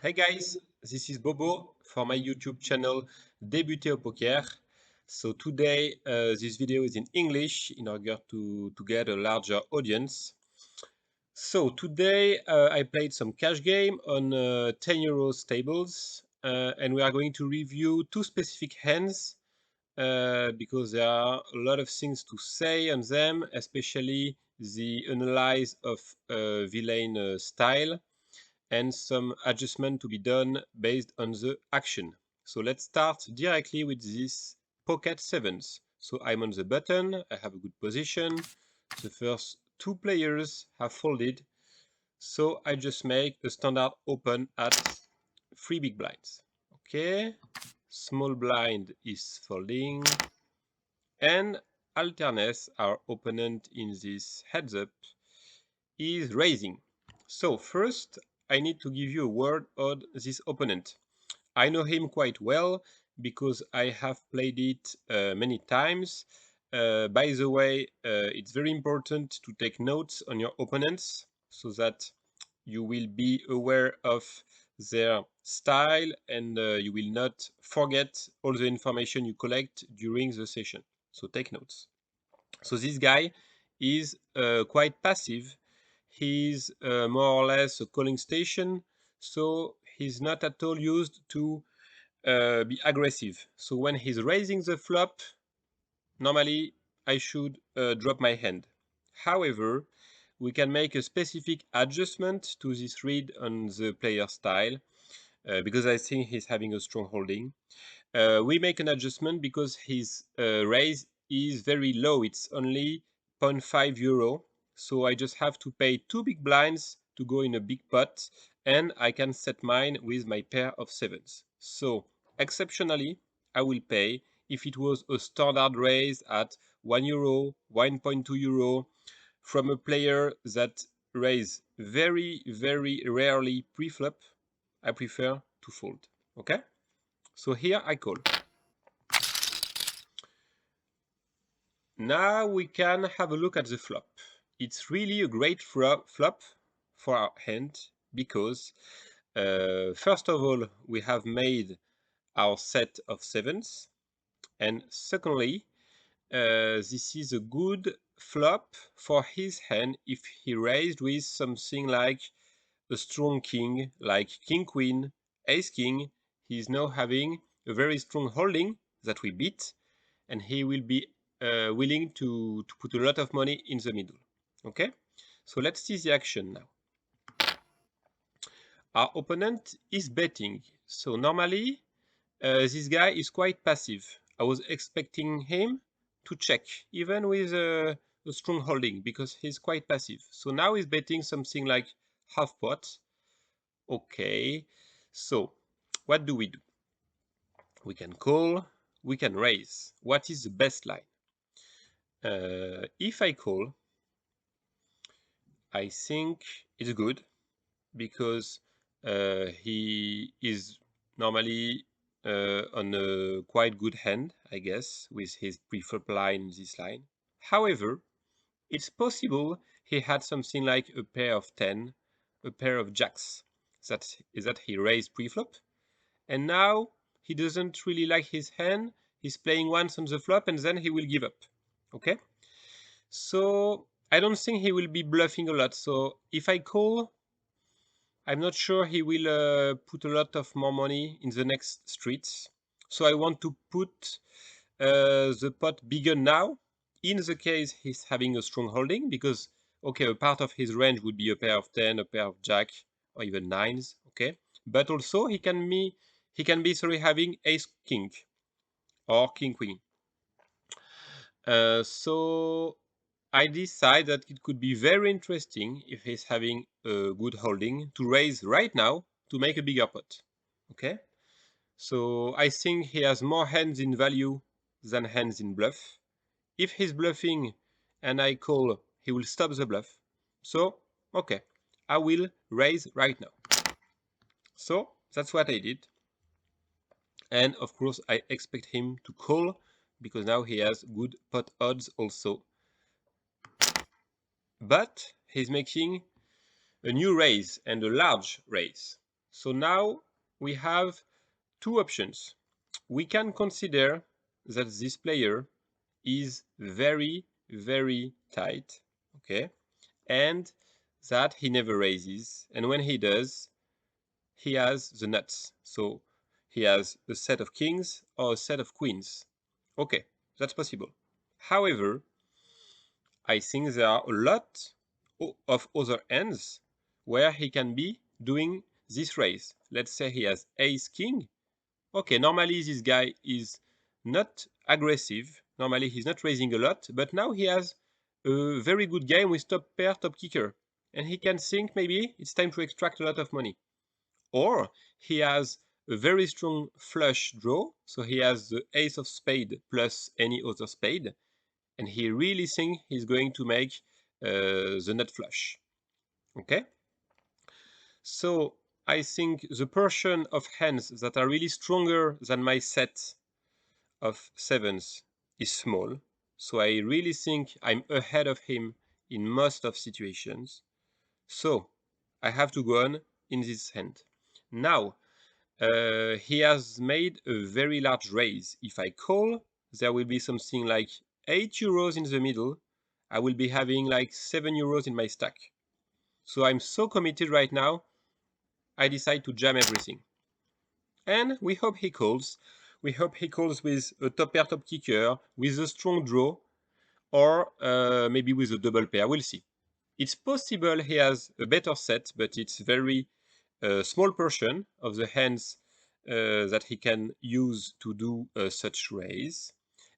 Hey guys, this is Bobo for my YouTube channel Débuter au Poker. So today this video is in English in order to get a larger audience. So today I played some cash game on 10 euros tables and we are going to review two specific hands because there are a lot of things to say on them, especially the analyze of villain style and some adjustment to be done based on the action. So let's start directly with this pocket sevens. So I'm on the button, I have a good position. The first two players have folded. So I just make a standard open at 3 big blinds. Okay, small blind is folding. And Alterness, our opponent in this heads up, is raising. So first, I need to give you a word on this opponent. I know him quite well because I have played it many times. By the way, it's very important to take notes on your opponents so that you will be aware of their style and you will not forget all the information you collect during the session. So take notes. So this guy is quite passive. He's more or less a calling station, so he's not at all used to be aggressive. So when he's raising the flop, normally I should drop my hand. However, we can make a specific adjustment to this read on the player style because I think he's having a strong holding. We make an adjustment because his raise is very low. It's only 0.5 euro. So I just have to pay 2 big blinds to go in a big pot and I can set mine with my pair of sevens. So exceptionally, I will pay if it was a standard raise at 1 euro, 1.2 euro from a player that raise very, very rarely pre-flop. I prefer to fold. Okay? So here I call. Now we can have a look at the flop. It's really a great flop for our hand because first of all we have made our set of sevens, and secondly this is a good flop for his hand if he raised with something like a strong king, like king queen, ace king. He's now having a very strong holding that we beat, and he will be willing to put a lot of money in the middle. Okay, so let's see the action now. Our opponent is betting, so normally this guy is quite passive. I was expecting him to check, even with a strong holding, because he's quite passive. So now he's betting something like half pot. Okay, so what do? We can call, we can raise. What is the best line? If I call, I think it's good because he is normally on a quite good hand, I guess, with his pre-flop line, this line. However, it's possible he had something like a pair of 10, a pair of jacks that he raised pre-flop, and now he doesn't really like his hand. He's playing once on the flop and then he will give up. Okay? So I don't think he will be bluffing a lot. So if I call, I'm not sure he will put a lot of more money in the next streets. So I want to put the pot bigger now. In the case he's having a strong holding, because okay, a part of his range would be a pair of 10, a pair of jack, or even nines. Okay, but also he can be having ace king or king queen. So I decide that it could be very interesting if he's having a good holding to raise right now to make a bigger pot. Okay, so I think he has more hands in value than hands in bluff. If he's bluffing and I call, he will stop the bluff. So okay, I will raise right now. So that's what I did, and of course I expect him to call because now he has good pot odds also. But he's making a new raise and a large raise. So now we have two options. We can consider that this player is very, very tight, okay, and that he never raises, and when he does, he has the nuts. So he has a set of kings or a set of queens. Okay, that's possible. However, I think there are a lot of other hands where he can be doing this raise. Let's say he has ace king. Okay, normally this guy is not aggressive. Normally he's not raising a lot, but now he has a very good game with top pair, top kicker. And he can think maybe it's time to extract a lot of money. Or he has a very strong flush draw, so he has the ace of spade plus any other spade, and he really thinks he's going to make the nut flush. Okay? So I think the portion of hands that are really stronger than my set of sevens is small. So I really think I'm ahead of him in most of situations. So I have to go on in this hand. Now, he has made a very large raise. If I call, there will be something like 8 euros in the middle. I will be having like 7 euros in my stack. So I'm so committed right now, I decide to jam everything. And we hope he calls. We hope he calls with a top pair, top kicker, with a strong draw, or maybe with a double pair. We'll see. It's possible he has a better set, but it's very small portion of the hands that he can use to do such raise.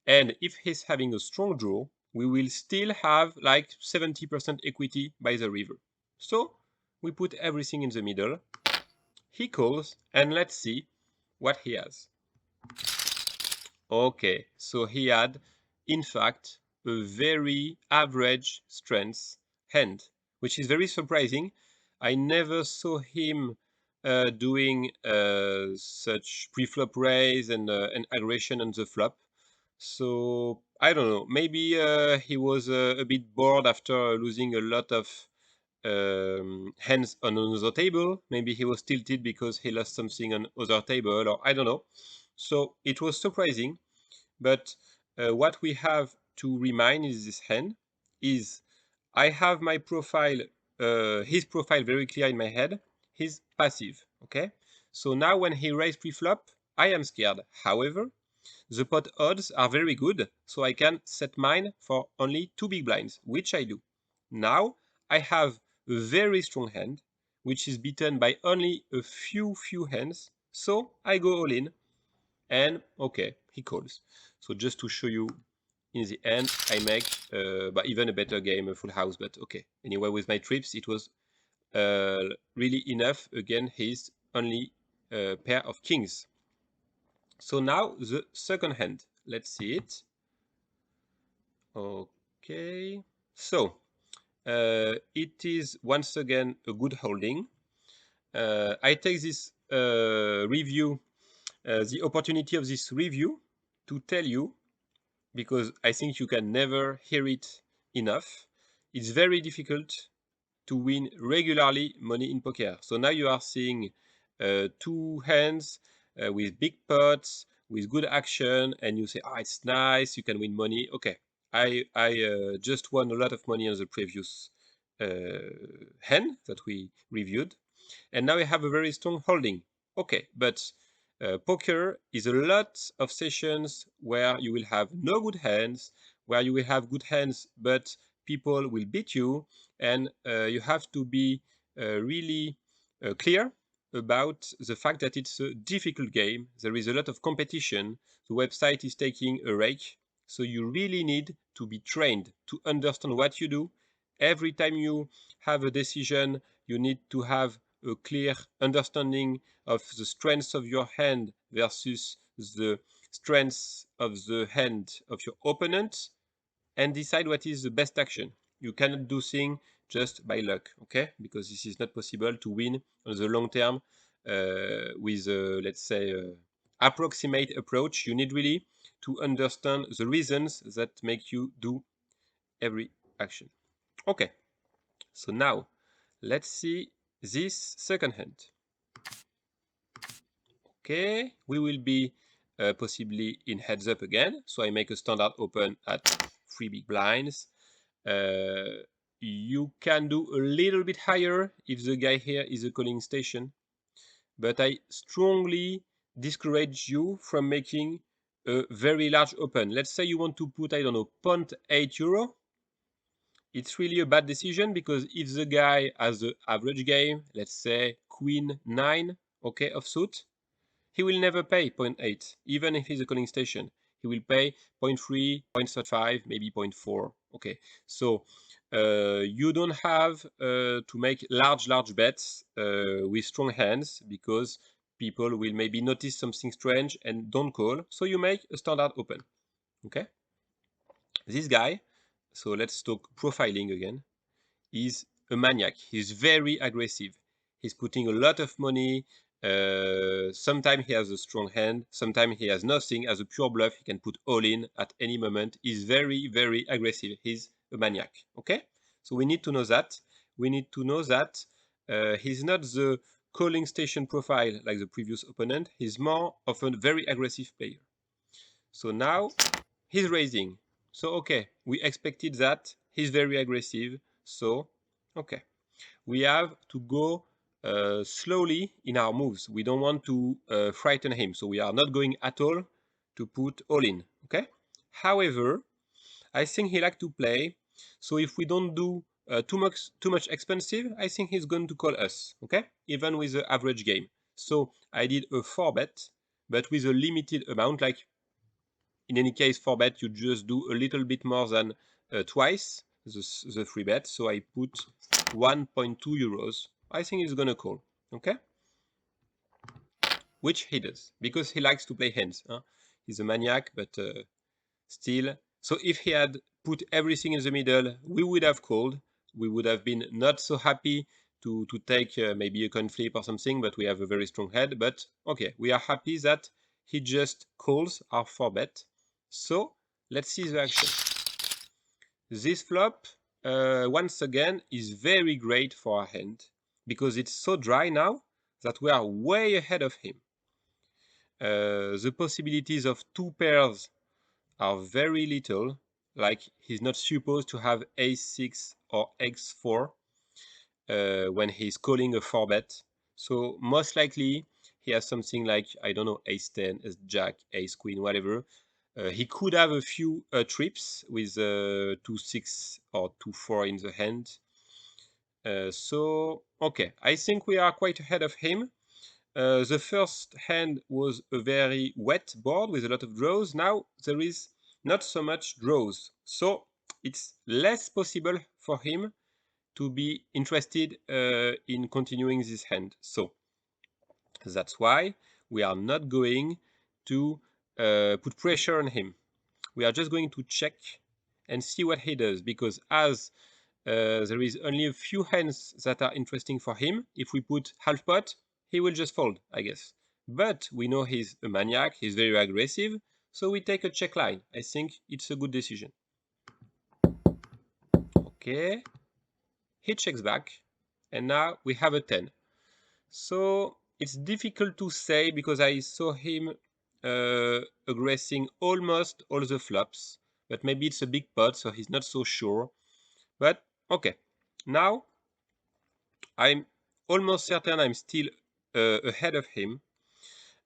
And if he's having a strong draw, we will still have like 70% equity by the river. So we put everything in the middle. He calls, and let's see what he has. Okay, so he had, in fact, a very average strength hand, which is very surprising. I never saw him doing such pre-flop raise and aggression on the flop. So I don't know. Maybe he was a bit bored after losing a lot of hands on another table. Maybe he was tilted because he lost something on other table, or I don't know. So it was surprising. But what we have to remind in this hand is I have my profile, his profile very clear in my head. He's passive, okay? So now when he raises pre-flop, I am scared. However, the pot odds are very good, so I can set mine for only 2 big blinds, which I do. Now I have a very strong hand, which is beaten by only a few hands, so I go all in, and okay, he calls. So just to show you, in the end, I make but even a better game, a full house, but okay. Anyway, with my trips, it was really enough. Again, his only pair of kings. So now the second hand. Let's see it. Okay. So it is once again a good holding. I take this review, the opportunity of this review to tell you, because I think you can never hear it enough. It's very difficult to win regularly money in poker. So now you are seeing two hands with big pots, with good action, and you say, "Ah, it's nice, you can win money." Okay, I just won a lot of money on the previous hand that we reviewed, and now I have a very strong holding. Okay, but poker is a lot of sessions where you will have no good hands, where you will have good hands, but people will beat you, and you have to be really clear about the fact that it's a difficult game. There is a lot of competition. The website is taking a rake, so you really need to be trained to understand what you do. Every time you have a decision, you need to have a clear understanding of the strengths of your hand versus the strengths of the hand of your opponent, and decide what is the best action. You cannot do things just by luck, okay? Because this is not possible to win on the long term with, let's say, approximate approach. You need really to understand the reasons that make you do every action. Okay, so now let's see this second hand. Okay, we will be possibly in heads up again. So I make a standard open at 3 big blinds. You can do a little bit higher if the guy here is a calling station, but I strongly discourage you from making a very large open. Let's say you want to put, I don't know, 0.8 euro. It's really a bad decision, because if the guy has the average game, let's say queen 9, okay, of suit, he will never pay 0.8, even if he's a calling station. He will pay 0.3, 0.35, maybe 0.4. Okay, so you don't have to make large bets with strong hands, because people will maybe notice something strange and don't call. So you make a standard open. Okay, this guy, so let's talk profiling again, is a maniac. He's very aggressive. He's putting a lot of money. Sometimes he has a strong hand. Sometimes he has nothing. As a pure bluff, he can put all in at any moment. He's very aggressive. He's a maniac. Okay? So we need to know that. We need to know that he's not the calling station profile like the previous opponent. He's more of a very aggressive player. So now he's raising. So okay, we expected that. He's very aggressive. So okay, we have to go slowly in our moves. We don't want to frighten him. So we are not going at all to put all in. Okay. However, I think he likes to play. So if we don't do too much expensive, I think he's going to call us. Okay, even with the average game. So I did a 4-bet, but with a limited amount, like in any case, 4-bet, you just do a little bit more than twice the 3-bet. So I put 1.2 euros. I think he's gonna call. Okay? Which he does, because he likes to play hands. Huh? He's a maniac, but still. So if he had put everything in the middle, we would have called. We would have been not so happy to take maybe a coin flip or something, but we have a very strong head. But okay, we are happy that he just calls our 4-bet. So let's see the action. This flop, once again, is very great for our hand, because it's so dry now that we are way ahead of him. The possibilities of 2 pairs are very little, like he's not supposed to have a6 or x4 when he's calling a 4-bet. So most likely he has something like, I don't know, ace-10, ace-jack, ace-queen, whatever. He could have a few trips with 2-6 or 2-4 in the hand. So, okay, I think we are quite ahead of him. The first hand was a very wet board with a lot of draws. Now there is not so much draws. So it's less possible for him to be interested in continuing this hand. So that's why we are not going to put pressure on him. We are just going to check and see what he does, because as there is only a few hands that are interesting for him, if we put half pot, he will just fold, I guess. But we know he's a maniac, he's very aggressive, so we take a check line. I think it's a good decision. Okay, he checks back, and now we have a 10. So it's difficult to say, because I saw him aggressing almost all the flops, but maybe it's a big pot, so he's not so sure. But okay, now I'm almost certain I'm still ahead of him.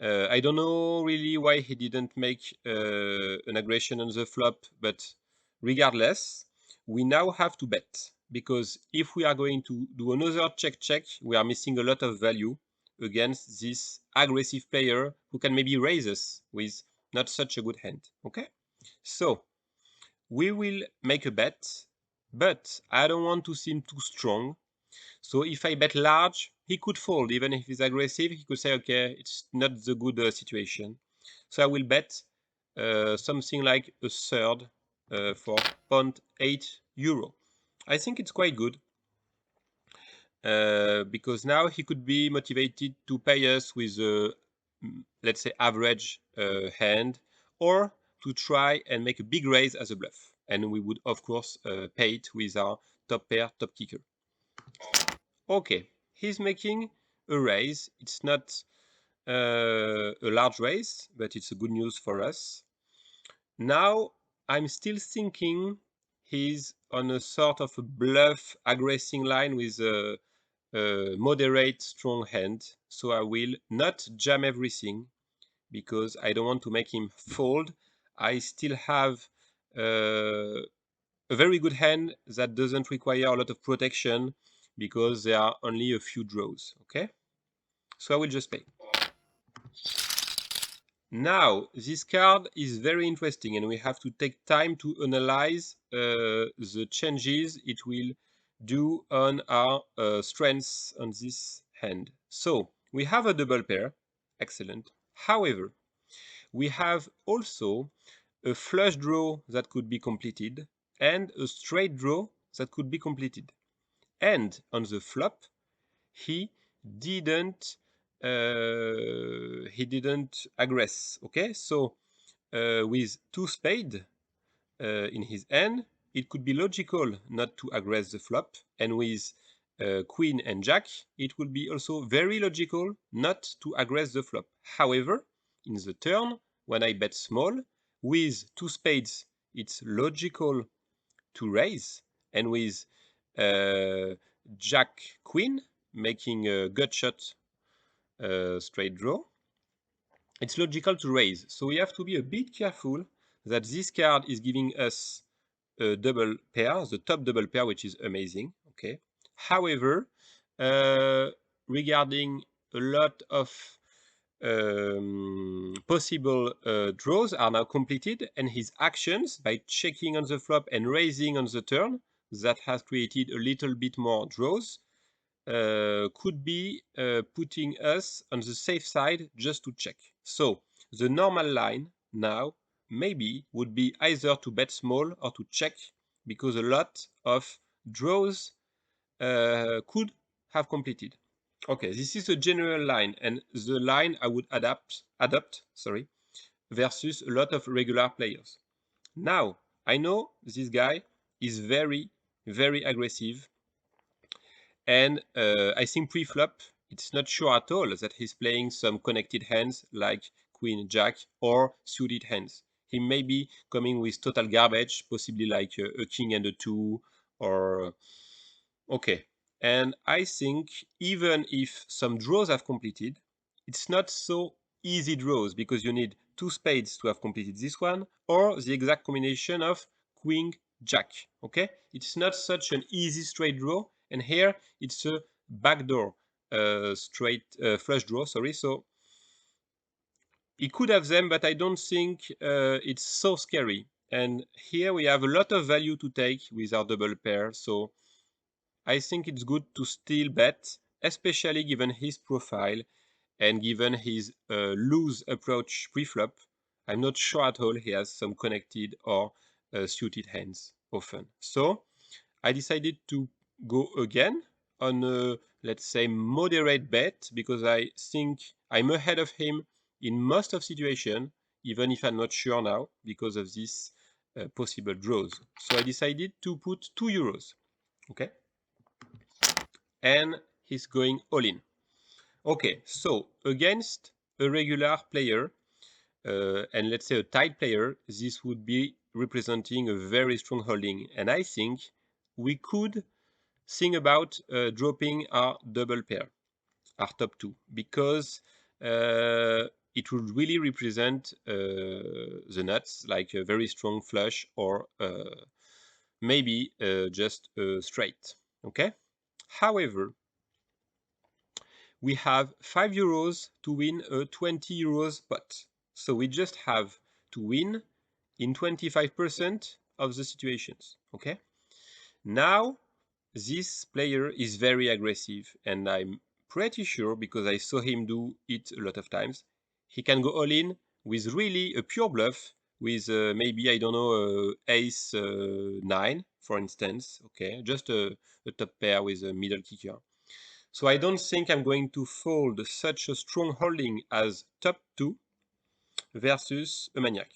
I don't know really why he didn't make an aggression on the flop, but regardless, we now have to bet, because if we are going to do another check, we are missing a lot of value against this aggressive player who can maybe raise us with not such a good hand. Okay, so we will make a bet, but I don't want to seem too strong. So if I bet large, he could fold. Even if he's aggressive, he could say, okay, it's not the good situation. So I will bet something like a third for 0.8 euro. I think it's quite good, because now he could be motivated to pay us with a, let's say, average hand, or to try and make a big raise as a bluff. And we would, of course, pay it with our top pair, top kicker. Okay, he's making a raise. It's not a large raise, but it's a good news for us. Now I'm still thinking he's on a sort of a bluff aggressing line with a moderate strong hand, so I will not jam everything because I don't want to make him fold. I still have a very good hand that doesn't require a lot of protection because there are only a few draws. Okay, so I will just pay. Now this card is very interesting and we have to take time to analyze the changes it will do on our strengths on this hand. So we have a double pair, excellent. However, we have also a flush draw that could be completed and a straight draw that could be completed. And on the flop, he didn't aggress. Okay, so with two spades in his hand, it could be logical not to aggress the flop, and with queen and jack, it would be also very logical not to aggress the flop. However, in the turn, when I bet small, with two spades, it's logical to raise, and with jack queen, making a gut shot straight draw, it's logical to raise. So we have to be a bit careful that this card is giving us a double pair, the top double pair, which is amazing. Okay. However, regarding a lot of possible draws are now completed, and his actions by checking on the flop and raising on the turn, that has created a little bit more draws, could be putting us on the safe side just to check. So the normal line now maybe would be either to bet small or to check, because a lot of draws could have completed. Okay, this is a general line, and the line I would adopt, versus a lot of regular players. Now, I know this guy is very, very aggressive, and I think pre-flop, it's not sure at all that he's playing some connected hands like Queen, Jack, or suited hands. He may be coming with total garbage, possibly like a King and a 2, or... Okay. And I think even if some draws have completed, it's not so easy draws, because you need two spades to have completed this one, or the exact combination of Queen, Jack. Okay? It's not such an easy straight draw, and here it's a backdoor straight flush draw, sorry. So he could have them, but I don't think it's so scary. And here we have a lot of value to take with our double pair, so I think it's good to still bet, especially given his profile and given his loose approach pre-flop. I'm not sure at all he has some connected or suited hands often. So I decided to go again on a, let's say, moderate bet, because I think I'm ahead of him in most of situations, even if I'm not sure now because of these possible draws. So I decided to put €2. Okay, and he's going all in. Okay, so against a regular player, and let's say a tight player, this would be representing a very strong holding. And I think we could think about dropping our double pair, our top two, because it would really represent the nuts, like a very strong flush, or maybe just straight. Okay. However, we have €5 to win a €20 pot. So we just have to win in 25% of the situations. Okay. Now, this player is very aggressive, and I'm pretty sure, because I saw him do it a lot of times, he can go all in with really a pure bluff with maybe, I don't know, ace 9, for instance. Okay, just a top pair with a middle kicker. So I don't think I'm going to fold such a strong holding as top 2 versus a maniac.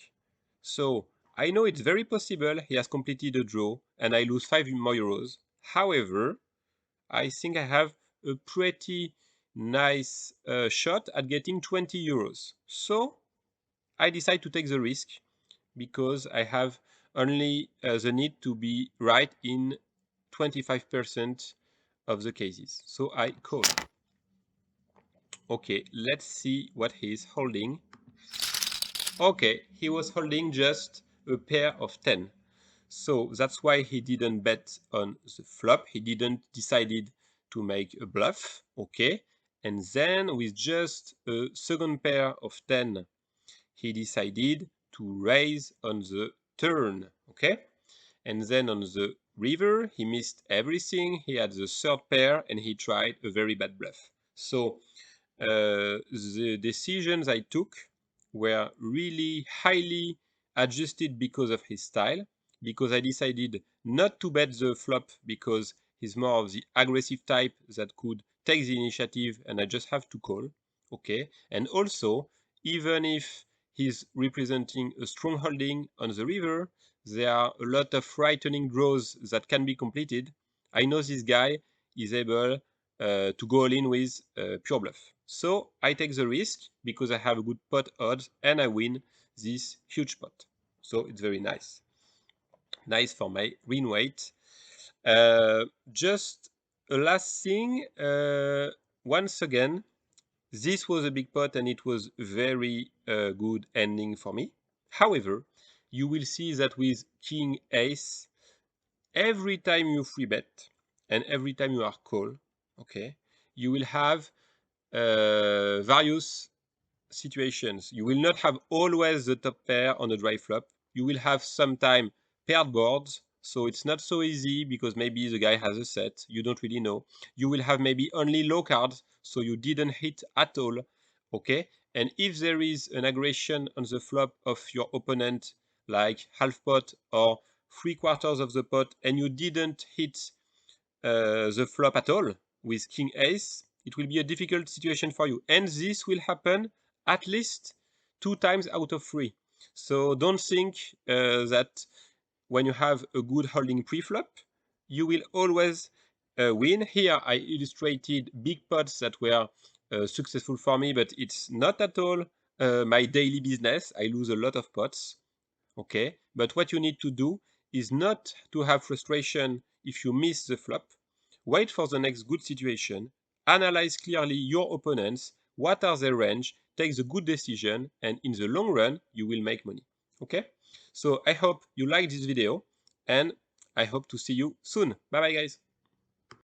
So I know it's very possible he has completed a draw and I lose €5 more. However, I think I have a pretty nice shot at getting 20 euros. So I decide to take the risk because I have only the need to be right in 25% of the cases. So I call. Okay, let's see what he is holding. Okay, he was holding just a pair of 10. So that's why he didn't bet on the flop. He didn't decided to make a bluff. Okay. And then with just a second pair of 10, he decided to raise on the turn. Okay. And then on the river, he missed everything. He had the third pair and he tried a very bad bluff. So the decisions I took were really highly adjusted because of his style, because I decided not to bet the flop because he's more of the aggressive type that could take the initiative and I just have to call. Okay. And also, even if he's representing a strong holding on the river, there are a lot of frightening draws that can be completed. I know this guy is able to go all in with pure bluff. So I take the risk because I have a good pot odds and I win this huge pot. So it's very nice. Nice for my win weight. Just a last thing. Once again, this was a big pot and it was very good ending for me. However, you will see that with King Ace, every time you free bet and every time you are call, okay, you will have various situations. You will not have always the top pair on a dry flop. You will have sometime paired boards, so it's not so easy because maybe the guy has a set, you don't really know. You will have maybe only low cards, so you didn't hit at all, okay? And if there is an aggression on the flop of your opponent, like half pot or 3/4 of the pot, and you didn't hit the flop at all with King Ace, it will be a difficult situation for you. And this will happen at least 2 times out of 3. So don't think that when you have a good holding pre-flop, you will always win. Here I illustrated big pots that were successful for me, but it's not at all my daily business. I lose a lot of pots. Okay, but what you need to do is not to have frustration if you miss the flop. Wait for the next good situation, analyze clearly your opponents, what are their range, take the good decision, and in the long run, you will make money. Okay, so I hope you like this video, and I hope to see you soon. Bye bye, guys.